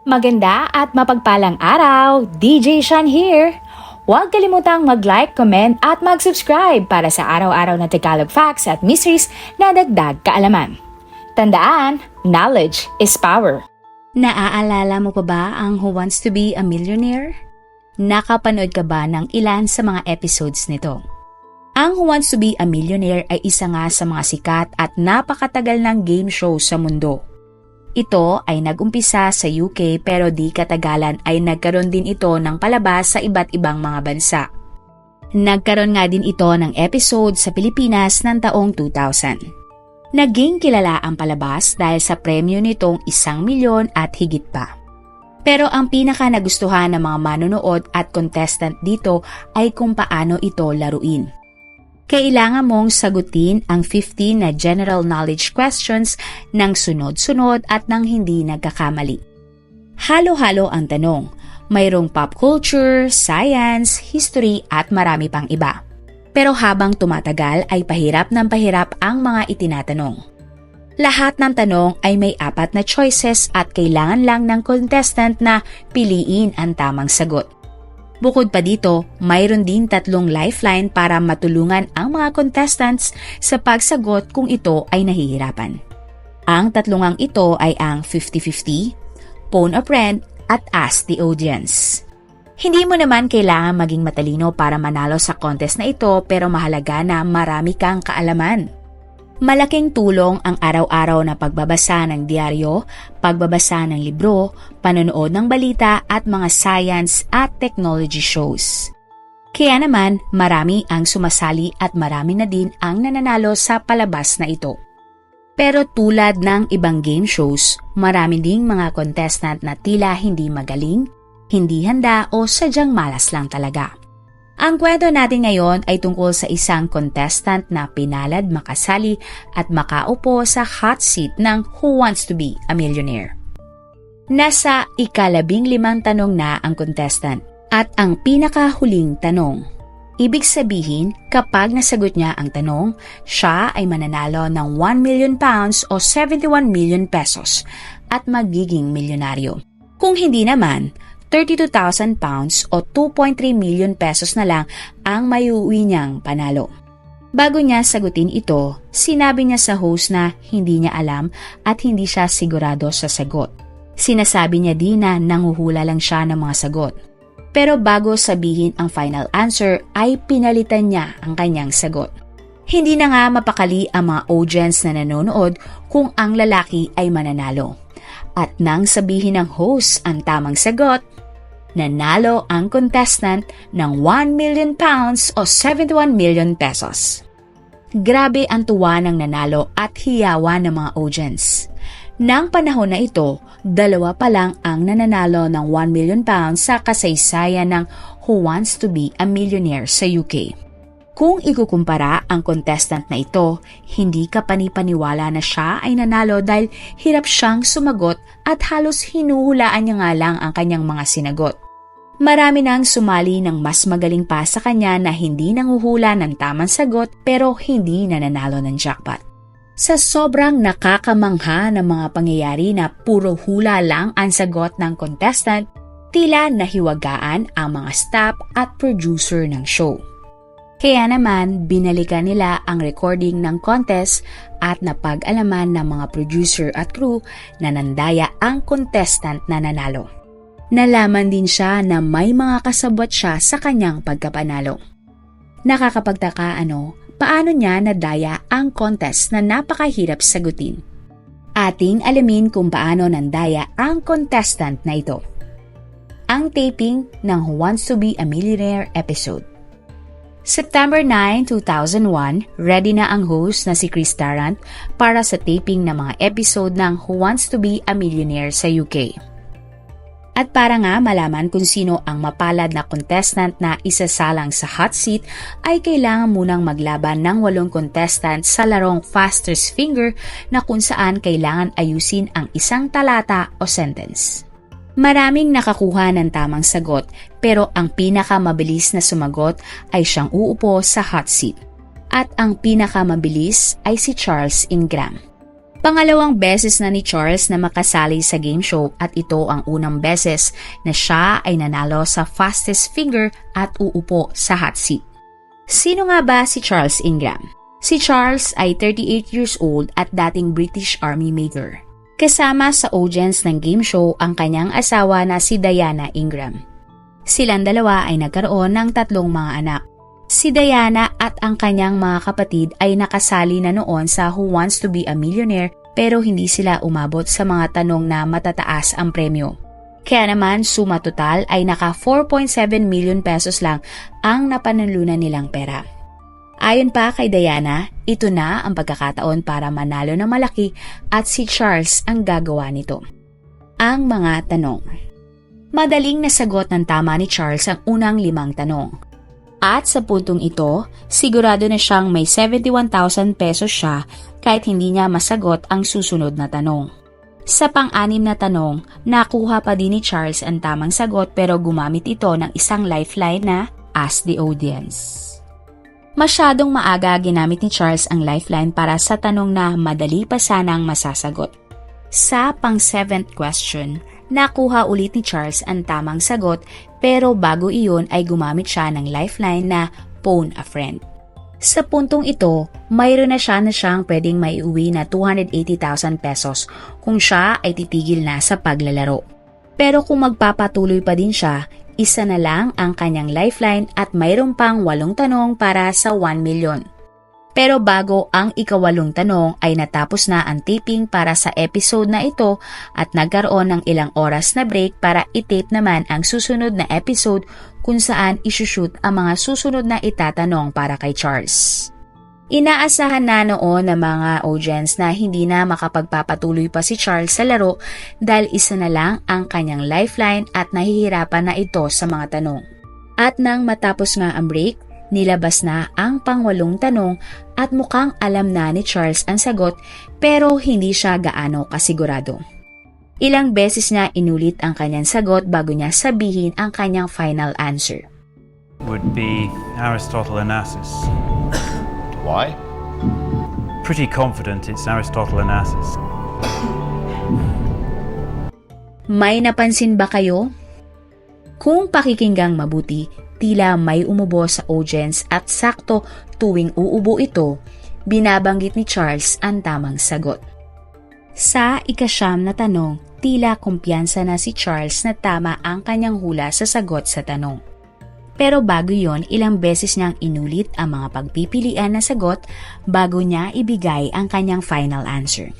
Maganda at mapagpalang araw, DJ Shan here! Huwag kalimutang mag-like, comment at mag-subscribe para sa araw-araw na Tagalog facts at mysteries na dagdag kaalaman. Tandaan, knowledge is power. Naaalala mo pa ba ang Who Wants to be a Millionaire? Nakapanood ka ba ng ilan sa mga episodes nito? Ang Who Wants to be a Millionaire ay isa nga sa mga sikat at napakatagal ng game show sa mundo. Ito ay nag-umpisa sa UK pero di katagalan ay nagkaroon din ito ng palabas sa iba't ibang mga bansa. Nagkaroon nga din ito ng episode sa Pilipinas ng taong 2000. Naging kilala ang palabas dahil sa premyo nitong 1 milyon at higit pa. Pero ang pinaka nagustuhan ng mga manonood at contestant dito ay kung paano ito laruin. Kailangan mong sagutin ang 15 na general knowledge questions ng sunod-sunod at nang hindi nagkakamali. Halo-halo ang tanong. Mayroong pop culture, science, history at marami pang iba. Pero habang tumatagal ay pahirap ng pahirap ang mga itinatanong. Lahat ng tanong ay may 4 na choices at kailangan lang ng contestant na piliin ang tamang sagot. Bukod pa dito, mayroon din 3 lifeline para matulungan ang mga contestants sa pagsagot kung ito ay nahihirapan. Ang 3 ito ay ang 50-50, phone a friend, at ask the audience. Hindi mo naman kailangan maging matalino para manalo sa contest na ito pero mahalaga na marami kang kaalaman. Malaking tulong ang araw-araw na pagbabasa ng diaryo, pagbabasa ng libro, panonood ng balita at mga science at technology shows. Kaya naman, marami ang sumasali at marami na din ang nananalo sa palabas na ito. Pero tulad ng ibang game shows, marami ding mga contestant na tila hindi magaling, hindi handa o sadyang malas lang talaga. Ang kwento natin ngayon ay tungkol sa isang contestant na pinalad makasali at makaupo sa hot seat ng Who Wants to be a Millionaire. Nasa ika-15 tanong na ang contestant at ang pinakahuling tanong. Ibig sabihin, kapag nasagot niya ang tanong, siya ay mananalo ng 1 million pounds o 71 million pesos at magiging milyonaryo. Kung hindi naman, 32,000 pounds o 2.3 million pesos na lang ang maiuwi niyang panalo. Bago niya sagutin ito, sinabi niya sa host na hindi niya alam at hindi siya sigurado sa sagot. Sinasabi niya din na nanguhula lang siya ng mga sagot. Pero bago sabihin ang final answer ay pinalitan niya ang kanyang sagot. Hindi na nga mapakali ang mga audience na nanonood kung ang lalaki ay mananalo. At nang sabihin ng host ang tamang sagot, nanalo ang contestant ng 1 million pounds o 71 million pesos. Grabe ang tuwa ng nanalo at hiyawan ng mga audience. Nang panahon na ito, 2 pa lang ang nananalo ng 1 million pounds sa kasaysayan ng Who Wants to be a Millionaire sa UK. Kung ikukumpara ang contestant na ito, hindi ka panipaniwala na siya ay nanalo dahil hirap siyang sumagot at halos hinuhulaan niya nga lang ang kanyang mga sinagot. Marami nang sumali ng mas magaling pa sa kanya na hindi nanguhula ng tamang sagot pero hindi nananalo ng jackpot. Sa sobrang nakakamangha ng mga pangyayari na puro hula lang ang sagot ng contestant, tila nahiwagaan ang mga staff at producer ng show. Kaya naman, binalikan nila ang recording ng contest at napag-alaman ng mga producer at crew na nandaya ang contestant na nanalo. Nalaman din siya na may mga kasabwat siya sa kanyang pagkapanalo. Nakakapagtaka paano niya nadaya ang contest na napakahirap sagutin. Ating alamin kung paano nandaya ang contestant na ito. Ang taping ng Who Wants to be a Millionaire episode. September 9, 2001, ready na ang host na si Chris Tarrant para sa taping ng mga episode ng Who Wants to be a Millionaire sa UK. At para nga malaman kung sino ang mapalad na contestant na isasalang sa hot seat, ay kailangan munang maglaban ng 8 contestant sa larong Fastest Finger na kung saan kailangan ayusin ang isang talata o sentence. Maraming nakakuha ng tamang sagot pero ang pinakamabilis na sumagot ay siyang uupo sa hot seat. At ang pinakamabilis ay si Charles Ingram. Pangalawang beses na ni Charles na makasali sa game show at ito ang unang beses na siya ay nanalo sa fastest finger at uupo sa hot seat. Sino nga ba si Charles Ingram? Si Charles ay 38 years old at dating British Army Major. Kasama sa audience ng game show ang kanyang asawa na si Diana Ingram. Silang dalawa ay nagkaroon ng 3 mga anak. Si Diana at ang kanyang mga kapatid ay nakasali na noon sa Who Wants to be a Millionaire pero hindi sila umabot sa mga tanong na matataas ang premyo. Kaya naman suma total ay naka 4.7 million pesos lang ang napanalunan nilang pera. Ayon pa kay Diana, ito na ang pagkakataon para manalo ng malaki at si Charles ang gagawa nito. Ang mga tanong. Madaling nasagot ng tama ni Charles ang unang 5 tanong. At sa puntong ito, sigurado na siyang may 71,000 pesos siya kahit hindi niya masagot ang susunod na tanong. Sa pang-6 na tanong, nakuha pa din ni Charles ang tamang sagot pero gumamit ito ng isang lifeline na Ask the Audience. Masyadong maaga ginamit ni Charles ang lifeline para sa tanong na madali pa sanang masasagot. Sa pang-7th question, nakuha ulit ni Charles ang tamang sagot pero bago iyon ay gumamit siya ng lifeline na Phone a Friend. Sa puntong ito, mayroon na siyang pwedeng maiuwi na 280,000 pesos kung siya ay titigil na sa paglalaro. Pero kung magpapatuloy pa din siya, isa na lang ang kanyang lifeline at mayroon pang 8 tanong para sa 1 million. Pero bago ang ika-8 tanong ay natapos na ang taping para sa episode na ito at nagkaroon ng ilang oras na break para i-tape naman ang susunod na episode kung saan isushoot ang mga susunod na itatanong para kay Charles. Inaasahan na noon ng mga audience na hindi na makapagpapatuloy pa si Charles sa laro dahil isa na lang ang kanyang lifeline at nahihirapan na ito sa mga tanong. At nang matapos nga ang break, nilabas na ang pang-8 tanong at mukhang alam na ni Charles ang sagot pero hindi siya gaano kasigurado. Ilang beses niya inulit ang kanyang sagot bago niya sabihin ang kanyang final answer. Would be Aristotle Onassis. Why? Pretty confident it's Aristotle Onassis. May napansin ba kayo? Kung pakikinggang mabuti, tila may umubo sa audience at sakto tuwing uubo ito, binabanggit ni Charles ang tamang sagot. Sa ika-9 na tanong, tila kumpiyansa na si Charles na tama ang kanyang hula sa sagot sa tanong. Pero bago yon, ilang beses niyang inulit ang mga pagpipilian na sagot bago niya ibigay ang kanyang final answer.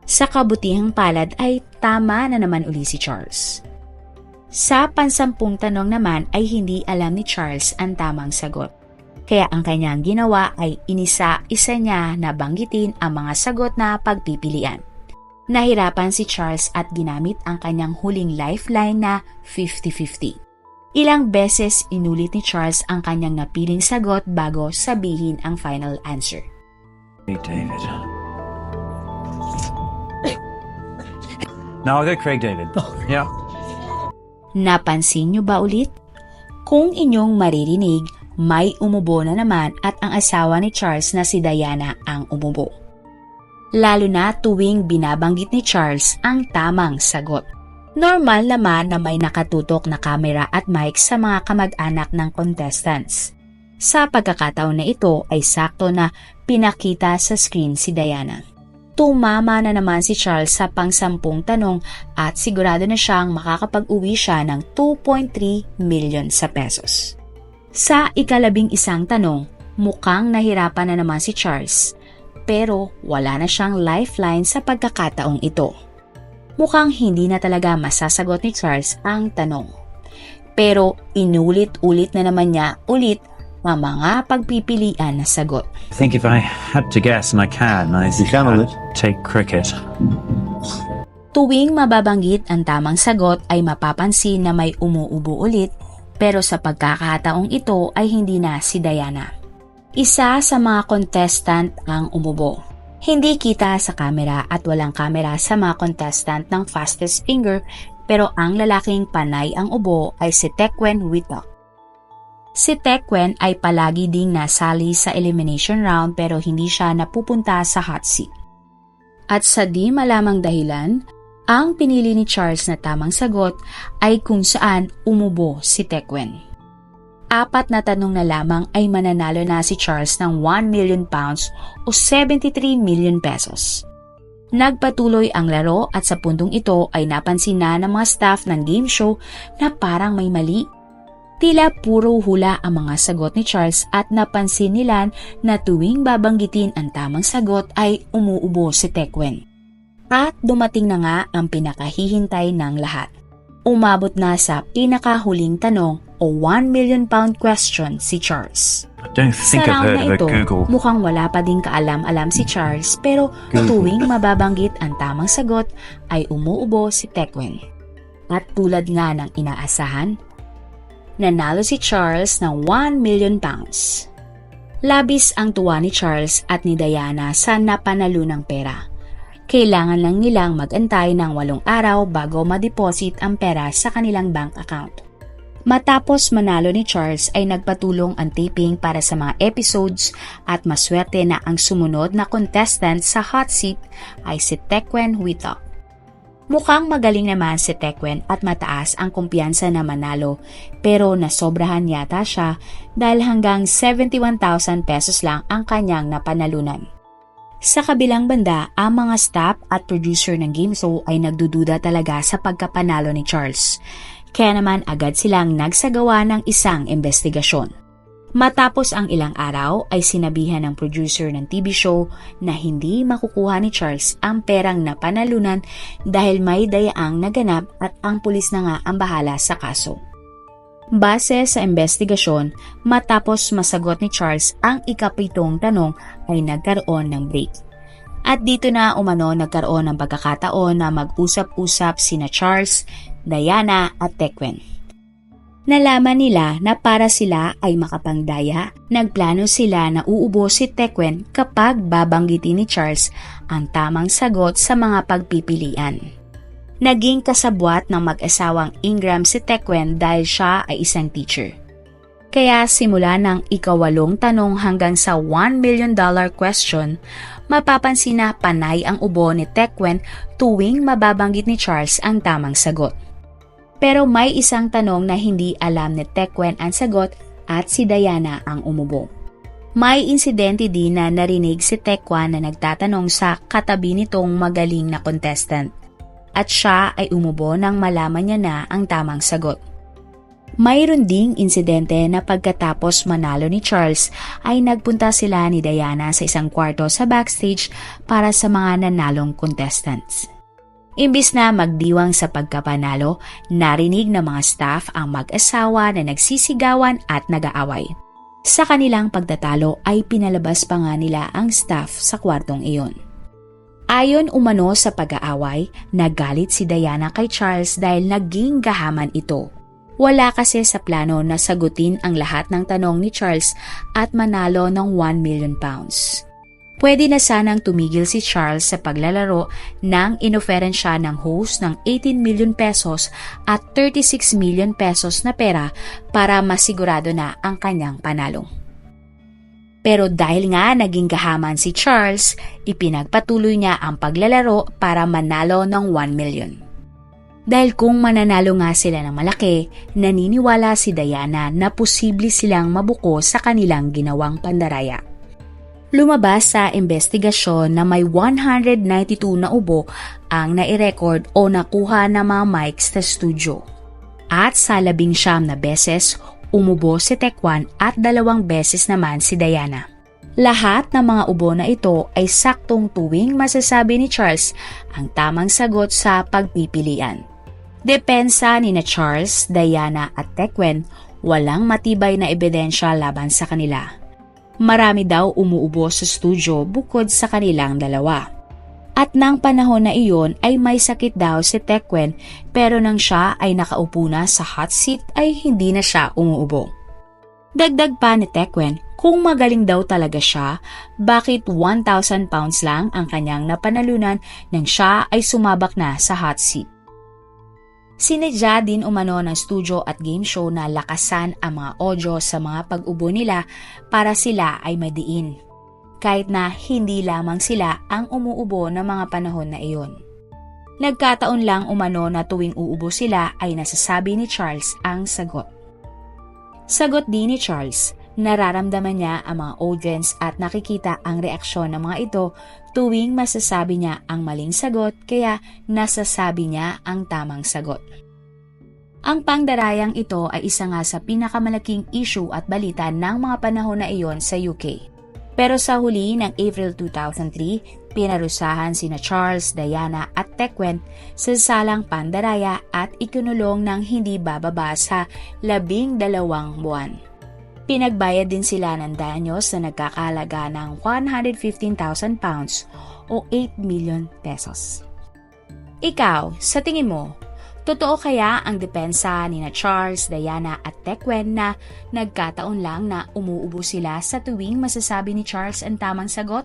Sa kabutihang palad ay tama na naman uli si Charles. Sa pansampung tanong naman ay hindi alam ni Charles ang tamang sagot. Kaya ang kanyang ginawa ay inisa-isa niya na banggitin ang mga sagot na pagpipilian. Nahirapan si Charles at ginamit ang kanyang huling lifeline na 50-50. Ilang beses inulit ni Charles ang kanyang napiling sagot bago sabihin ang final answer. Craig David. No, I'll go Craig David. Yeah. Napansin niyo ba ulit? Kung inyong maririnig, may umubo na naman at ang asawa ni Charles na si Diana ang umubo. Lalo na tuwing binabanggit ni Charles ang tamang sagot. Normal naman na may nakatutok na kamera at mic sa mga kamag-anak ng contestants. Sa pagkakataon na ito ay sakto na pinakita sa screen si Diana. Tumama na naman si Charles sa pang-10 tanong at sigurado na siyang makakapag-uwi siya ng 2.3 million sa pesos. Sa ika-11 tanong, mukhang nahirapan na naman si Charles pero wala na siyang lifeline sa pagkakataong ito. Mukhang hindi na talaga masasagot ni Charles ang tanong. Pero inulit-ulit na naman niya ang mga pagpipilian na sagot. I think if I had to guess, and I can, I'd take cricket. Tuwing mababanggit ang tamang sagot ay mapapansin na may umuubo ulit pero sa pagkakataong ito ay hindi na si Diana. Isa sa mga contestant ang umubo. Hindi kita sa kamera at walang kamera sa mga contestant ng fastest finger pero ang lalaking panay ang ubo ay si Tekwen Witok. Si Tekwen ay palagi ding nasali sa elimination round pero hindi siya napupunta sa hot seat. At sa di malamang dahilan, ang pinili ni Charles na tamang sagot ay kung saan umubo si Tequan. 4 na tanong na lamang ay mananalo na si Charles ng 1 million pounds o 73 million pesos. Nagpatuloy ang laro at sa puntong ito ay napansin na ng mga staff ng game show na parang may mali. Tila puro hula ang mga sagot ni Charles at napansin nila na tuwing babanggitin ang tamang sagot ay umuubo si Tequan. At dumating na nga ang pinakahihintay ng lahat. Umabot na sa pinakahuling tanong o 1 million pound question si Charles. I don't think Sa I've round heard na of a ito, Google. mukhang wala pa din kaalam-alam si Charles pero tuwing mababanggit ang tamang sagot ay umuubo si Tequan. At tulad nga ng inaasahan, nanalo si Charles ng 1 million pounds. Labis ang tuwa ni Charles at ni Diana sa napanalunang pera. Kailangan lang nilang mag-antay ng 8 araw bago ma-deposit ang pera sa kanilang bank account. Matapos manalo ni Charles ay nagpatulong ang taping para sa mga episodes at maswerte na ang sumunod na contestant sa hot seat ay si Tequan Huitok. Mukhang magaling naman si Tequan at mataas ang kumpiyansa na manalo pero nasobrahan yata siya dahil hanggang 71,000 pesos lang ang kanyang napanalunan. Sa kabilang banda, ang mga staff at producer ng game show ay nagdududa talaga sa pagkapanalo ni Charles. Kaya naman agad silang nagsagawa ng isang investigasyon. Matapos ang ilang araw ay sinabihan ng producer ng TV show na hindi makukuha ni Charles ang perang napanalunan dahil may dayaang naganap at ang pulis na nga ang bahala sa kaso. Base sa investigasyon, matapos masagot ni Charles ang ika-7 tanong ay nagkaroon ng break. At dito na umano nagkaroon ng pagkakataon na mag-usap-usap sina Charles, Diana at Tequan. Nalaman nila na para sila ay makapangdaya, nagplano sila na uubo si Tequan kapag babanggitin ni Charles ang tamang sagot sa mga pagpipilian. Naging kasabwat ng mag-asawang Ingram si Tequan dahil siya ay isang teacher. Kaya simula ng ika-8 tanong hanggang sa $1 million question, mapapansin na panay ang ubo ni Tequan tuwing mababanggit ni Charles ang tamang sagot. Pero may isang tanong na hindi alam ni Tequan ang sagot at si Diana ang umubo. May insidente din na narinig si Tequan na nagtatanong sa katabi nitong magaling na contestant. At siya ay umubo nang malaman niya na ang tamang sagot. Mayroon ding insidente na pagkatapos manalo ni Charles ay nagpunta sila ni Diana sa isang kwarto sa backstage para sa mga nanalong contestants. Imbis na magdiwang sa pagkapanalo, narinig ng mga staff ang mag-asawa na nagsisigawan at nag-aaway. Sa kanilang pagtatalo ay pinalabas pa nga nila ang staff sa kwartong iyon. Ayon umano sa pag-aaway, nagalit si Diana kay Charles dahil naging gahaman ito. Wala kasi sa plano na sagutin ang lahat ng tanong ni Charles at manalo ng 1 million pounds. Pwede na sanang tumigil si Charles sa paglalaro nang inoferan siya ng host ng 18 million pesos at 36 million pesos na pera para masigurado na ang kanyang panalo. Pero dahil nga naging gahaman si Charles, ipinagpatuloy niya ang paglalaro para manalo ng 1 million. Dahil kung mananalo nga sila ng malaki, naniniwala si Diana na posible silang mabuko sa kanilang ginawang pandaraya. Lumabas sa investigasyon na may 192 na ubo ang nai-record o nakuha ng mga mics sa studio. At sa 19 na beses, umubo si Tequan at 2 beses naman si Diana. Lahat ng mga ubo na ito ay saktong tuwing masasabi ni Charles ang tamang sagot sa pagpipilian. Depensa ni na Charles, Diana at Tequan, walang matibay na ebidensya laban sa kanila. Marami daw umuubo sa studio bukod sa kanilang dalawa. At nang panahon na iyon ay may sakit daw si Tequan pero nang siya ay nakaupo na sa hot seat ay hindi na siya umuubo. Dagdag pa ni Tequan, kung magaling daw talaga siya, bakit 1,000 pounds lang ang kanyang napanalunan nang siya ay sumabak na sa hot seat. Sinadya din umano ng studio at game show na lakasan ang mga audio sa mga pag-ubo nila para sila ay madiin. kahit na hindi lamang sila ang umuubo ng mga panahon na iyon. Nagkataon lang umano na tuwing uubo sila ay nasasabi ni Charles ang sagot. Sagot din ni Charles, nararamdaman niya ang mga audience at nakikita ang reaksyon ng mga ito tuwing masasabi niya ang maling sagot kaya nasasabi niya ang tamang sagot. Ang pangdarayang ito ay isa nga sa pinakamalaking issue at balita ng mga panahon na iyon sa UK. Pero sa huli ng April 2003, pinarusahan sina Charles, Diana at Tequan sa salang pandaraya at ikinulong ng hindi bababa sa 12 buwan. Pinagbayad din sila ng danyos na nagkakahalaga ng £115,000 o 8 million pesos. Ikaw, sa tingin mo, totoo kaya ang depensa ni na Charles, Diana at Tequan na nagkataon lang na umuubo sila sa tuwing masasabi ni Charles ang tamang sagot?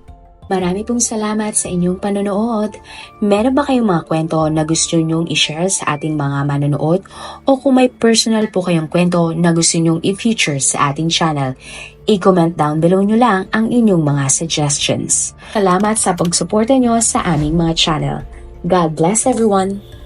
Marami pong salamat sa inyong panonood. Meron ba kayong mga kwento na gusto nyong i-share sa ating mga manonood? O kung may personal po kayong kwento na gusto nyong i-feature sa ating channel, i-comment down below nyo lang ang inyong mga suggestions. Salamat sa pagsuporta nyo sa aming mga channel. God bless everyone!